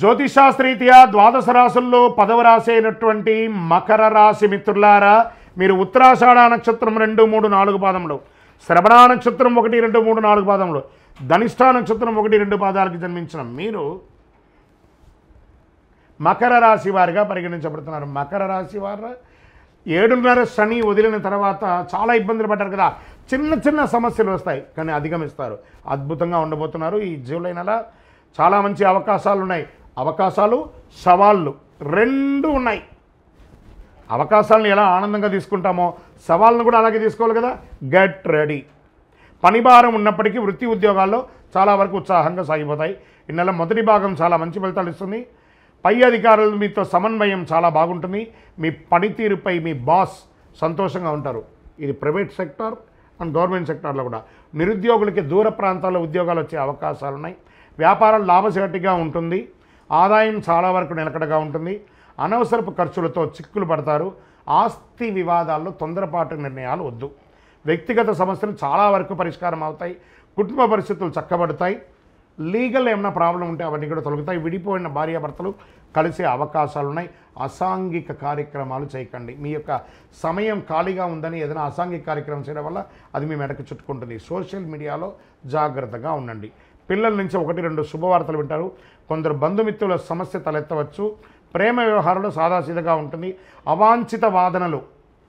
జ్యోతిషాస్త్రీత్యా ద్వాదశ రాశుల్లో 10వ రాశి అయినటువంటి మకర రాశి మిత్రులారా, మీరు ఉత్తరాషాఢ నక్షత్రం 2, 3, 4 పాదములు, శ్రవణ నక్షత్రం 1, 2, 3, 4 పాదములు, ధనిష్ఠా నక్షత్రం 1, 2 పాదాలకు జన్మించిన మీరు మకర రాశి వారిగా పరిగణించబడుతున్నారు. మకర రాశి వారు 7.5 శని వదిలిన తర్వాత చాలా ఇబ్బందులు పడ్డారు కదా, చిన్న చిన్న సమస్యలు వస్తాయి కానీ అధిగమిస్తారు. అద్భుతంగా ఉండబోతున్నారు. ఈ జూలై నెల చాలా మంచి అవకాశాలు ఉన్నాయి. అవకాశాలు, సవాళ్ళు రెండు ఉన్నాయి. అవకాశాలను ఎలా ఆనందంగా తీసుకుంటామో సవాళ్ళను కూడా అలాగే తీసుకోవాలి కదా. Get ready. పనిభారం ఉన్నప్పటికీ వృత్తి ఉద్యోగాల్లో చాలా వరకు ఉత్సాహంగా సాగిపోతాయి. ఈ నెల మొదటి భాగం చాలా మంచి ఫలితాలు ఇస్తుంది. పై అధికారులు మీతో సమన్వయం చాలా బాగుంటుంది. మీ పనితీరుపై మీ బాస్ సంతోషంగా ఉంటారు. ఇది ప్రైవేట్ సెక్టార్ అండ్ గవర్నమెంట్ సెక్టార్లో కూడా. నిరుద్యోగులకి దూర ప్రాంతాల్లో ఉద్యోగాలు వచ్చే అవకాశాలు ఉన్నాయి. వ్యాపారం లాభసాటిగా ఉంటుంది. ఆదాయం చాలా వరకు నిలకడగా ఉంటుంది. అనవసరపు ఖర్చులతో చిక్కులు పడతారు. ఆస్తి వివాదాల్లో తొందరపాటు నిర్ణయాలు వద్దు. వ్యక్తిగత సమస్యలు చాలా వరకు పరిష్కారం అవుతాయి. కుటుంబ పరిస్థితులు చక్కబడతాయి. లీగల్ ఏమైనా ప్రాబ్లం ఉంటే అవన్నీ కూడా తొలగుతాయి. విడిపోయిన భార్యాభర్తలు కలిసే అవకాశాలు ఉన్నాయి. అసాంఘిక కార్యక్రమాలు చేయకండి. మీ యొక్క సమయం ఖాళీగా ఉందని ఏదైనా అసాంఘిక కార్యక్రమం చేయడం వల్ల అది మీ మెడకు చుట్టుకుంటుంది. సోషల్ మీడియాలో జాగ్రత్తగా ఉండండి. పిల్లల నుంచి 1, 2 శుభవార్తలు వింటారు. కొందరు బంధుమిత్రుల సమస్య తలెత్తవచ్చు. ప్రేమ వ్యవహారంలో సాదాసీదగా ఉంటుంది. అవాంఛిత వాదనలు,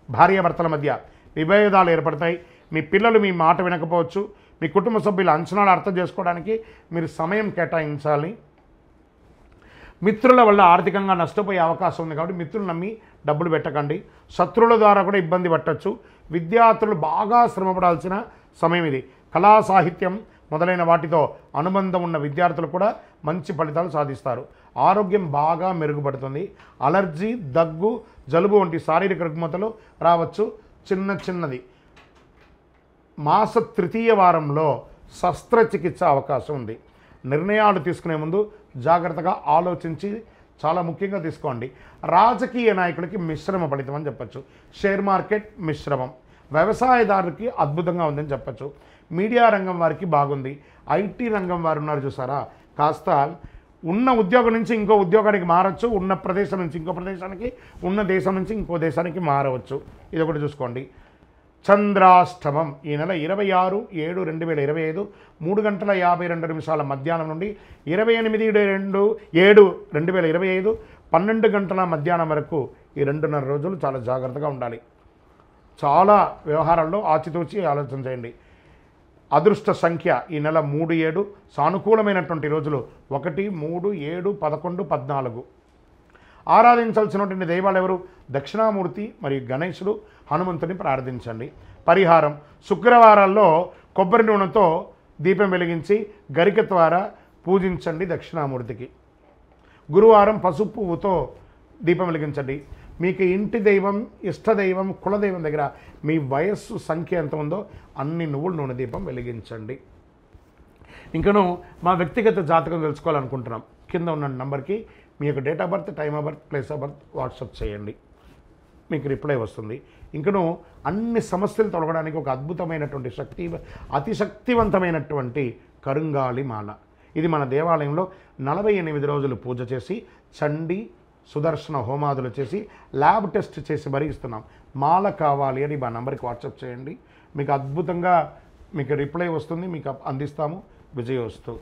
భార్యాభర్తల మధ్య విభేదాలు ఏర్పడతాయి. మీ పిల్లలు మీ మాట వినకపోవచ్చు. మీ కుటుంబ సభ్యుల అంచనాలు అర్థం చేసుకోవడానికి మీరు సమయం కేటాయించాలి. మిత్రుల వల్ల ఆర్థికంగా నష్టపోయే అవకాశం ఉంది కాబట్టి మిత్రులు నమ్మి డబ్బులు పెట్టకండి. శత్రువుల ద్వారా కూడా ఇబ్బంది పట్టచ్చు. విద్యార్థులు బాగా శ్రమపడాల్సిన సమయం ఇది. కళా సాహిత్యం మొదలైన వాటితో అనుబంధం ఉన్న విద్యార్థులు కూడా మంచి ఫలితాలు సాధిస్తారు. ఆరోగ్యం బాగా మెరుగుపడుతుంది. అలర్జీ, దగ్గు, జలుబు వంటి శారీరక రుగ్మతలు రావచ్చు. చిన్నది మాస 3వ వారంలో శస్త్రచికిత్స అవకాశం ఉంది. నిర్ణయాలు తీసుకునే ముందు జాగ్రత్తగా ఆలోచించి చాలా ముఖ్యంగా తీసుకోండి. రాజకీయ నాయకులకి మిశ్రమ ఫలితం అని చెప్పచ్చు. షేర్ మార్కెట్ మిశ్రమం. వ్యవసాయదారులకి అద్భుతంగా ఉందని చెప్పచ్చు. మీడియా రంగం వారికి బాగుంది. ఐటీ రంగం వారు ఉన్నారు చూసారా, కాస్త ఉన్న ఉద్యోగం నుంచి ఇంకో ఉద్యోగానికి మారచ్చు. ఉన్న ప్రదేశం నుంచి ఇంకో ప్రదేశానికి, ఉన్న దేశం నుంచి ఇంకో దేశానికి మారవచ్చు. ఇది ఒకటి చూసుకోండి. చంద్రాష్టమం ఈ నెల 26/7/2025 3:52 మధ్యాహ్నం నుండి 28/7/2025 12 గంటల మధ్యాహ్నం వరకు ఈ 2.5 రోజులు చాలా జాగ్రత్తగా ఉండాలి. చాలా వ్యవహారాల్లో ఆచితూచి ఆలోచన చేయండి. అదృష్ట సంఖ్య ఈ నెల 3, 7. సానుకూలమైనటువంటి రోజులు 1, 3, 7, 11, 14. ఆరాధించాల్సినటువంటి దైవాలు ఎవరు? దక్షిణామూర్తి మరియు గణేశుడు, హనుమంతుని ప్రార్థించండి. పరిహారం: శుక్రవారాల్లో కొబ్బరి నూనెతో దీపం వెలిగించి గరిక ద్వారా పూజించండి దక్షిణామూర్తికి. గురువారం పసుపు పువ్వుతో దీపం వెలిగించండి. మీకు ఇంటి దైవం, ఇష్టదైవం, కులదైవం దగ్గర మీ వయస్సు సంఖ్య ఎంత ఉందో అన్ని నువ్వుల నూనె దీపం వెలిగించండి. ఇంకను మా వ్యక్తిగత జాతకం తెలుసుకోవాలనుకుంటున్నాం. కింద ఉన్న నంబర్కి మీ యొక్క date of birth, time of birth, place of birth WhatsApp చేయండి. మీకు రిప్లై వస్తుంది. ఇంకను అన్ని సమస్యలు తొలగడానికి ఒక అద్భుతమైనటువంటి అతి శక్తివంతమైనటువంటి కరుంగాళి మాల. ఇది మన దేవాలయంలో 48 రోజులు పూజ చేసి చండీ సుదర్శన హోమాదులు చేసి ల్యాబ్ టెస్ట్ చేసి మరీ ఇస్తున్నాం. మాల కావాలి అని మా నంబర్కి వాట్సాప్ చేయండి. మీకు అద్భుతంగా మీకు రిప్లై వస్తుంది. మీకు అందిస్తాము. విజయోస్తు.